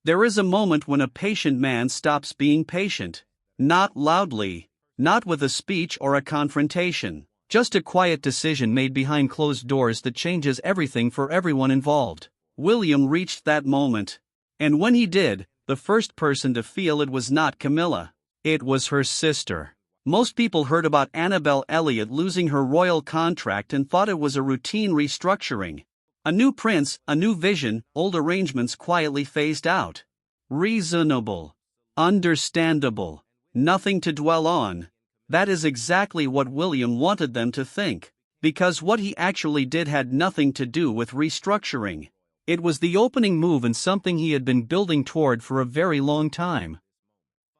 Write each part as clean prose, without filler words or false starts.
There is a moment when a patient man stops being patient. Not loudly, not with a speech or a confrontation, just a quiet decision made behind closed doors that changes everything for everyone involved. William reached that moment. And when he did, the first person to feel it was not Camilla. It was her sister. Most people heard about Annabel Elliot losing her royal contract and thought it was a routine restructuring. A new prince, a new vision, old arrangements quietly phased out. Reasonable. Understandable. Nothing to dwell on. That is exactly what William wanted them to think. Because what he actually did had nothing to do with restructuring. It was the opening move in something he had been building toward for a very long time.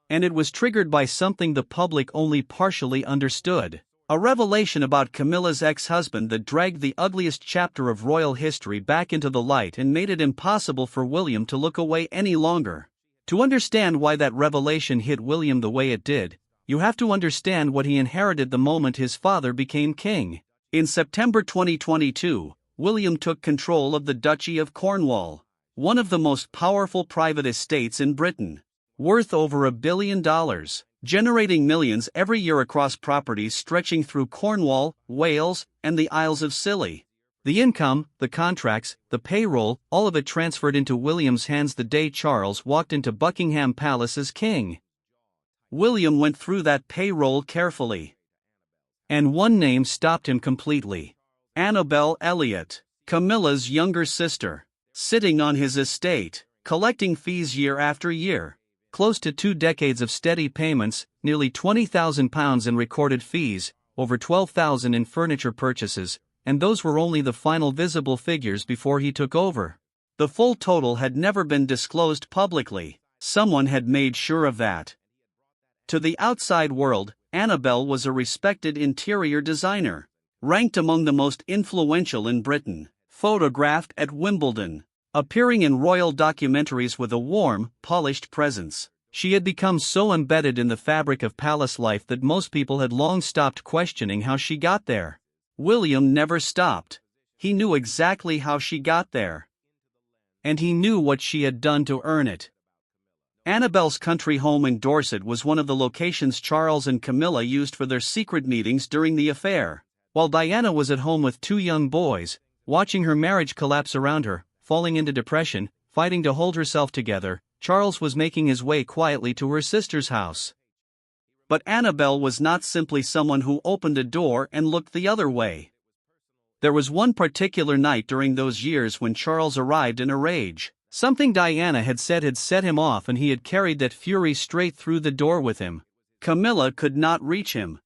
And it was triggered by something the public only partially understood. A revelation about Camilla's ex-husband that dragged the ugliest chapter of royal history back into the light and made it impossible for William to look away any longer. To understand why that revelation hit William the way it did, you have to understand what he inherited the moment his father became king. In September 2022, William took control of the Duchy of Cornwall, one of the most powerful private estates in Britain. Worth over $1 billion, generating millions every year across properties stretching through Cornwall, Wales, and the Isles of Scilly. The income, the contracts, the payroll, all of it transferred into William's hands the day Charles walked into Buckingham Palace as king. William went through that payroll carefully. And one name stopped him completely. Annabel Elliot, Camilla's younger sister, sitting on his estate, collecting fees year after year. Close to 2 decades of steady payments, nearly £20,000 in recorded fees, over £12,000 in furniture purchases, and those were only the final visible figures before he took over. The full total had never been disclosed publicly. Someone had made sure of that. To the outside world, Annabel was a respected interior designer, ranked among the most influential in Britain, photographed at Wimbledon, appearing in royal documentaries with a warm, polished presence. She had become so embedded in the fabric of palace life that most people had long stopped questioning how she got there. William never stopped. He knew exactly how she got there. And he knew what she had done to earn it. Annabel's country home in Dorset was one of the locations Charles and Camilla used for their secret meetings during the affair. While Diana was at home with 2 young boys, watching her marriage collapse around her, falling into depression, fighting to hold herself together, Charles was making his way quietly to her sister's house. But Annabel was not simply someone who opened a door and looked the other way. There was one particular night during those years when Charles arrived in a rage. Something Diana had said had set him off, and he had carried that fury straight through the door with him. Camilla could not reach him.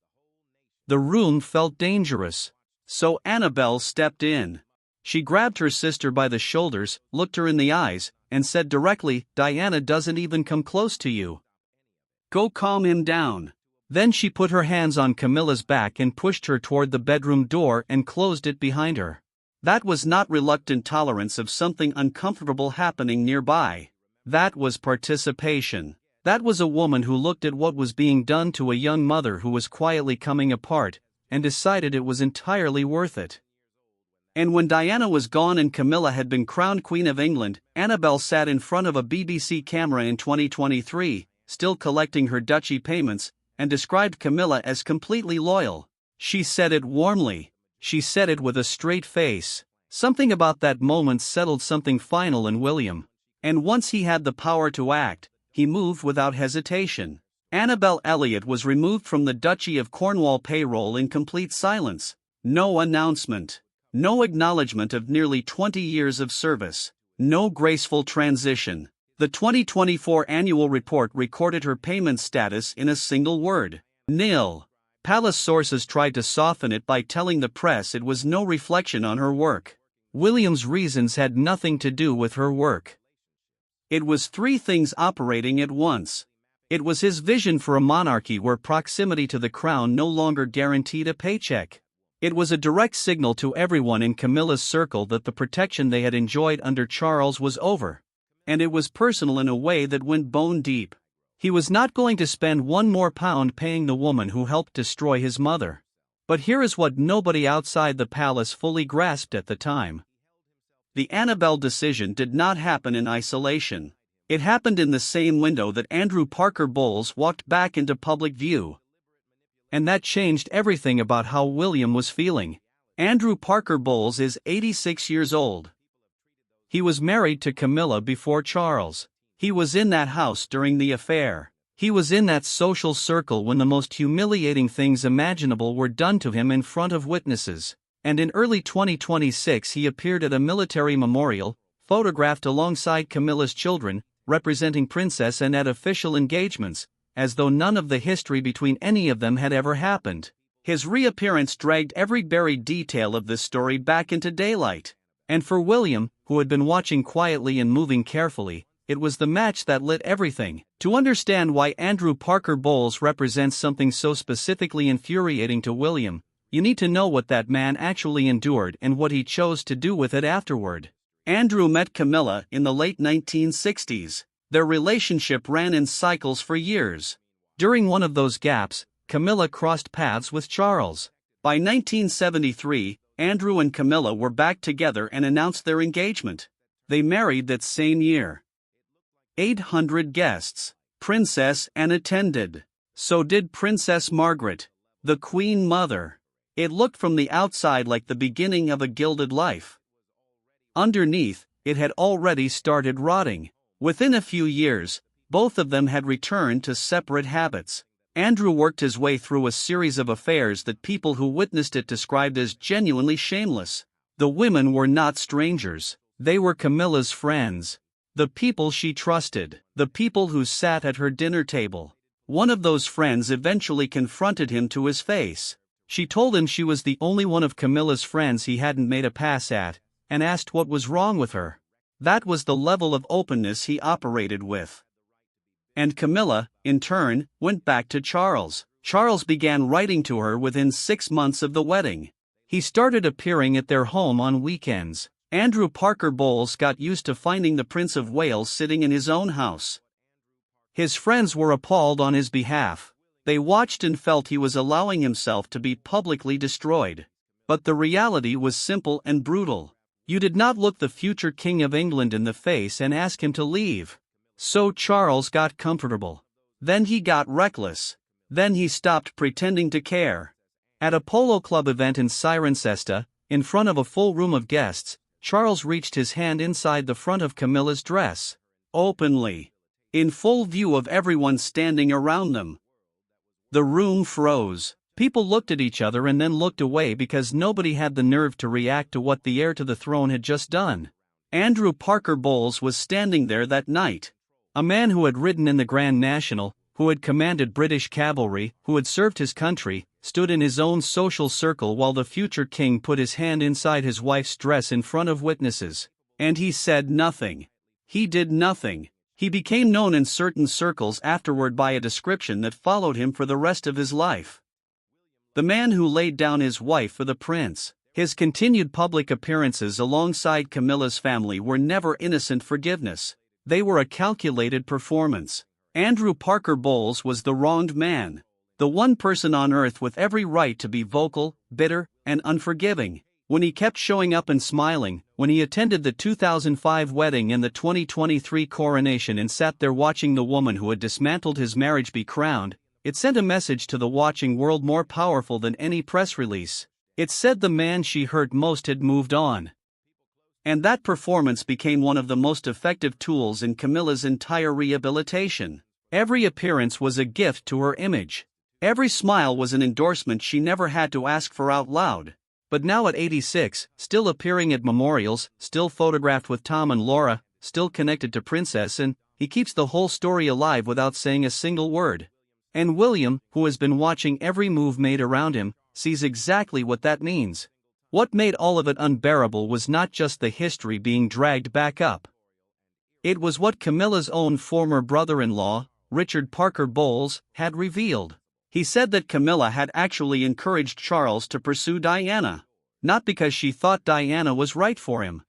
The room felt dangerous. So Annabel stepped in. She grabbed her sister by the shoulders, looked her in the eyes, and said directly, "Diana doesn't even come close to you. Go calm him down." Then she put her hands on Camilla's back and pushed her toward the bedroom door and closed it behind her. That was not reluctant tolerance of something uncomfortable happening nearby. That was participation. That was a woman who looked at what was being done to a young mother who was quietly coming apart, and decided it was entirely worth it. And when Diana was gone and Camilla had been crowned Queen of England, Annabel sat in front of a BBC camera in 2023, still collecting her duchy payments, and described Camilla as completely loyal. She said it warmly. She said it with a straight face. Something about that moment settled something final in William. And once he had the power to act, he moved without hesitation. Annabel Elliot was removed from the Duchy of Cornwall payroll in complete silence. No announcement. No acknowledgement of nearly 20 years of service. No graceful transition. The 2024 annual report recorded her payment status in a single word: nil. Palace sources tried to soften it by telling the press it was no reflection on her work. William's reasons had nothing to do with her work. It was 3 things operating at once. It was his vision for a monarchy where proximity to the crown no longer guaranteed a paycheck. It was a direct signal to everyone in Camilla's circle that the protection they had enjoyed under Charles was over. And it was personal in a way that went bone deep. He was not going to spend £1 more paying the woman who helped destroy his mother. But here is what nobody outside the palace fully grasped at the time. The Annabel decision did not happen in isolation. It happened in the same window that Andrew Parker Bowles walked back into public view. And that changed everything about how William was feeling. Andrew Parker Bowles is 86 years old. He was married to Camilla before Charles. He was in that house during the affair. He was in that social circle when the most humiliating things imaginable were done to him in front of witnesses. And in early 2026 he appeared at a military memorial, photographed alongside Camilla's children, representing Princess, and at official engagements, as though none of the history between any of them had ever happened. His reappearance dragged every buried detail of this story back into daylight. And for William, who had been watching quietly and moving carefully, it was the match that lit everything. To understand why Andrew Parker Bowles represents something so specifically infuriating to William, you need to know what that man actually endured and what he chose to do with it afterward. Andrew met Camilla in the late 1960s. Their relationship ran in cycles for years. During one of those gaps, Camilla crossed paths with Charles. By 1973, Andrew and Camilla were back together and announced their engagement. They married that same year. 800 guests. Princess Anne attended. So did Princess Margaret, the Queen Mother. It looked from the outside like the beginning of a gilded life. Underneath, it had already started rotting. Within a few years, both of them had returned to separate habits. Andrew worked his way through a series of affairs that people who witnessed it described as genuinely shameless. The women were not strangers. They were Camilla's friends. The people she trusted. The people who sat at her dinner table. One of those friends eventually confronted him to his face. She told him she was the only one of Camilla's friends he hadn't made a pass at, and asked what was wrong with her. That was the level of openness he operated with. And Camilla, in turn, went back to Charles. Charles began writing to her within 6 months of the wedding. He started appearing at their home on weekends. Andrew Parker Bowles got used to finding the Prince of Wales sitting in his own house. His friends were appalled on his behalf. They watched and felt he was allowing himself to be publicly destroyed. But the reality was simple and brutal. You did not look the future King of England in the face and ask him to leave. So Charles got comfortable. Then he got reckless. Then he stopped pretending to care. At a polo club event in Cirencester, in front of a full room of guests, Charles reached his hand inside the front of Camilla's dress. Openly. In full view of everyone standing around them. The room froze. People looked at each other and then looked away because nobody had the nerve to react to what the heir to the throne had just done. Andrew Parker Bowles was standing there that night. A man who had ridden in the Grand National, who had commanded British cavalry, who had served his country, stood in his own social circle while the future king put his hand inside his wife's dress in front of witnesses. And he said nothing. He did nothing. He became known in certain circles afterward by a description that followed him for the rest of his life. The man who laid down his wife for the prince. His continued public appearances alongside Camilla's family were never innocent forgiveness. They were a calculated performance. Andrew Parker Bowles was the wronged man. The one person on earth with every right to be vocal, bitter, and unforgiving. When he kept showing up and smiling, when he attended the 2005 wedding and the 2023 coronation and sat there watching the woman who had dismantled his marriage be crowned, it sent a message to the watching world more powerful than any press release. It said the man she hurt most had moved on. And that performance became one of the most effective tools in Camilla's entire rehabilitation. Every appearance was a gift to her image. Every smile was an endorsement she never had to ask for out loud. But now at 86, still appearing at memorials, still photographed with Tom and Laura, still connected to Princess Anne, he keeps the whole story alive without saying a single word. And William, who has been watching every move made around him, sees exactly what that means. What made all of it unbearable was not just the history being dragged back up. It was what Camilla's own former brother-in-law, Richard Parker Bowles, had revealed. He said that Camilla had actually encouraged Charles to pursue Diana. Not because she thought Diana was right for him,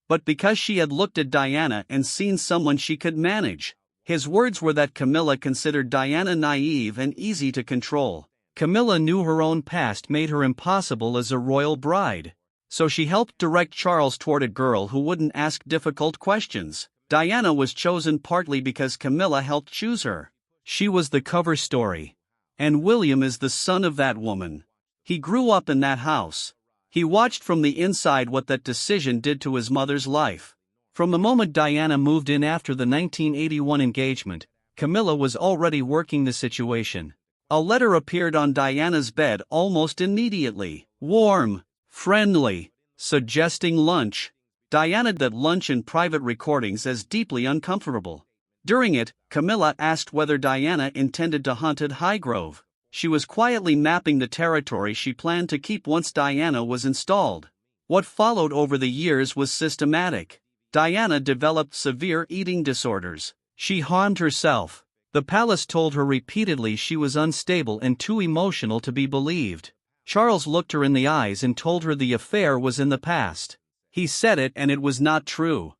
but because she had looked at Diana and seen someone she could manage. His words were that Camilla considered Diana naive and easy to control. Camilla knew her own past made her impossible as a royal bride. So she helped direct Charles toward a girl who wouldn't ask difficult questions. Diana was chosen partly because Camilla helped choose her. She was the cover story. And William is the son of that woman. He grew up in that house. He watched from the inside what that decision did to his mother's life. From the moment Diana moved in after the 1981 engagement, Camilla was already working the situation. A letter appeared on Diana's bed almost immediately. Warm, friendly, suggesting lunch. Diana did lunch in private recordings as deeply uncomfortable. During it, Camilla asked whether Diana intended to hunt at Highgrove. She was quietly mapping the territory she planned to keep once Diana was installed. What followed over the years was systematic. Diana developed severe eating disorders. She harmed herself. The palace told her repeatedly she was unstable and too emotional to be believed. Charles looked her in the eyes and told her the affair was in the past. He said it and it was not true.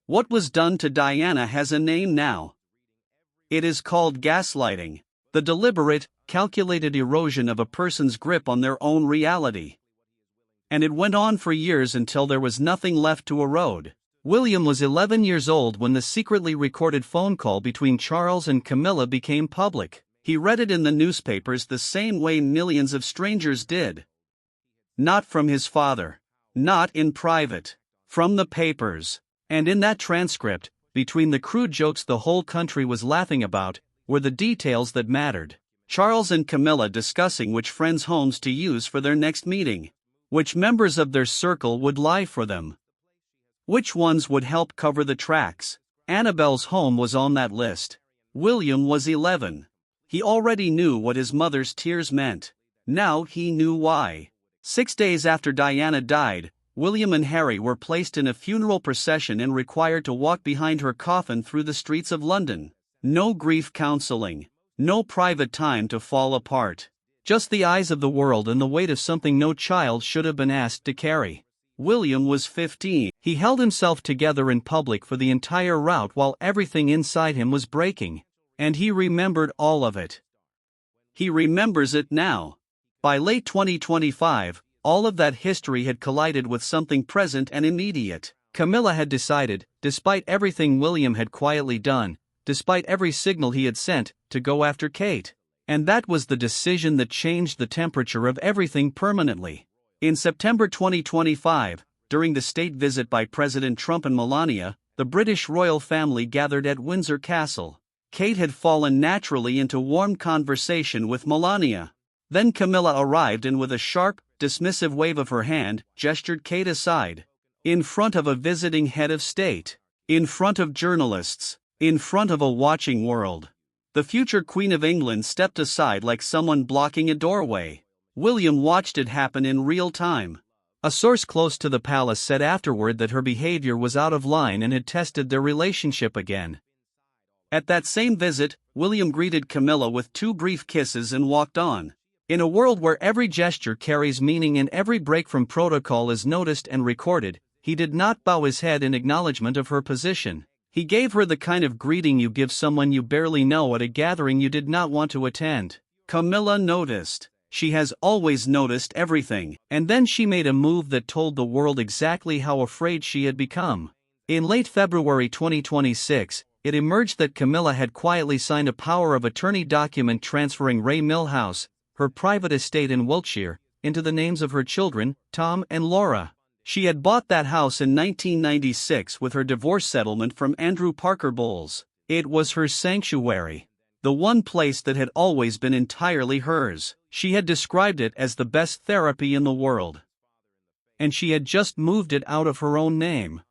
What was done to Diana has a name now. It is called gaslighting, the deliberate, calculated erosion of a person's grip on their own reality. And it went on for years until there was nothing left to erode. William was 11 years old when the secretly recorded phone call between Charles and Camilla became public. He read it in the newspapers the same way millions of strangers did. Not from his father. Not in private. From the papers. And in that transcript, between the crude jokes the whole country was laughing about, were the details that mattered. Charles and Camilla discussing which friends' homes to use for their next meeting. Which members of their circle would lie for them. Which ones would help cover the tracks. Annabelle's home was on that list. William was 11. He already knew what his mother's tears meant. Now he knew why. 6 days after Diana died, William and Harry were placed in a funeral procession and required to walk behind her coffin through the streets of London. No grief counseling. No private time to fall apart. Just the eyes of the world and the weight of something no child should have been asked to carry. William was 15. He held himself together in public for the entire route while everything inside him was breaking. And he remembered all of it. He remembers it now. By late 2025, all of that history had collided with something present and immediate. Camilla had decided, despite everything William had quietly done, despite every signal he had sent, to go after Kate. And that was the decision that changed the temperature of everything permanently. In September 2025, during the state visit by President Trump and Melania, the British royal family gathered at Windsor Castle. Kate had fallen naturally into warm conversation with Melania. Then Camilla arrived and with a sharp, dismissive wave of her hand, gestured Kate aside. In front of a visiting head of state. In front of journalists. In front of a watching world. The future Queen of England stepped aside like someone blocking a doorway. William watched it happen in real time. A source close to the palace said afterward that her behavior was out of line and had tested their relationship again. At that same visit, William greeted Camilla with 2 brief kisses and walked on. In a world where every gesture carries meaning and every break from protocol is noticed and recorded, he did not bow his head in acknowledgement of her position. He gave her the kind of greeting you give someone you barely know at a gathering you did not want to attend. Camilla noticed. She has always noticed everything, and then she made a move that told the world exactly how afraid she had become. In late February 2026, it emerged that Camilla had quietly signed a power of attorney document transferring Ray Mill House, her private estate in Wiltshire, into the names of her children, Tom and Laura. She had bought that house in 1996 with her divorce settlement from Andrew Parker Bowles. It was her sanctuary. The one place that had always been entirely hers. She had described it as the best therapy in the world. And she had just moved it out of her own name.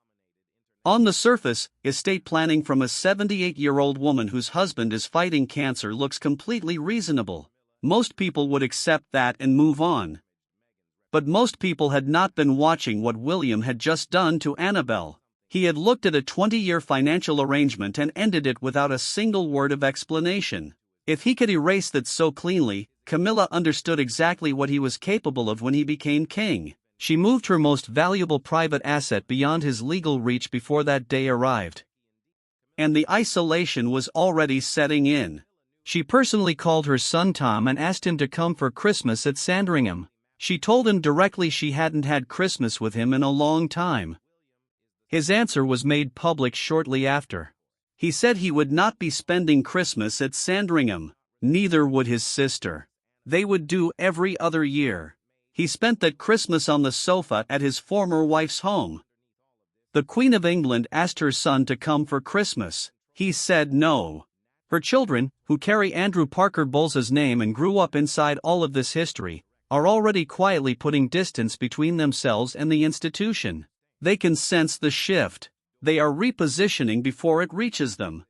On the surface, estate planning from a 78-year-old woman whose husband is fighting cancer looks completely reasonable. Most people would accept that and move on. But most people had not been watching what William had just done to Annabelle. He had looked at a 20-year financial arrangement and ended it without a single word of explanation. If he could erase that so cleanly, Camilla understood exactly what he was capable of when he became king. She moved her most valuable private asset beyond his legal reach before that day arrived. And the isolation was already setting in. She personally called her son Tom and asked him to come for Christmas at Sandringham. She told him directly she hadn't had Christmas with him in a long time. His answer was made public shortly after. He said he would not be spending Christmas at Sandringham, neither would his sister. They would do every other year. He spent that Christmas on the sofa at his former wife's home. The Queen of England asked her son to come for Christmas. He said no. Her children, who carry Andrew Parker Bowles's name and grew up inside all of this history, are already quietly putting distance between themselves and the institution. They can sense the shift. They are repositioning before it reaches them.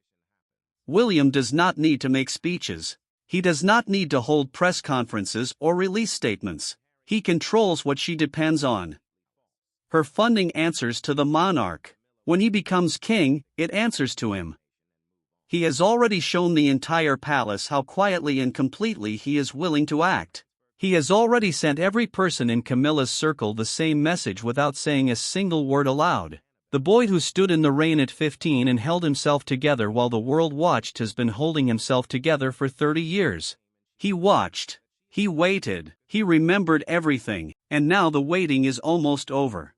William does not need to make speeches. He does not need to hold press conferences or release statements. He controls what she depends on. Her funding answers to the monarch. When he becomes king, it answers to him. He has already shown the entire palace how quietly and completely he is willing to act. He has already sent every person in Camilla's circle the same message without saying a single word aloud. The boy who stood in the rain at 15 and held himself together while the world watched has been holding himself together for 30 years. He watched. He waited. He remembered everything, and now the waiting is almost over.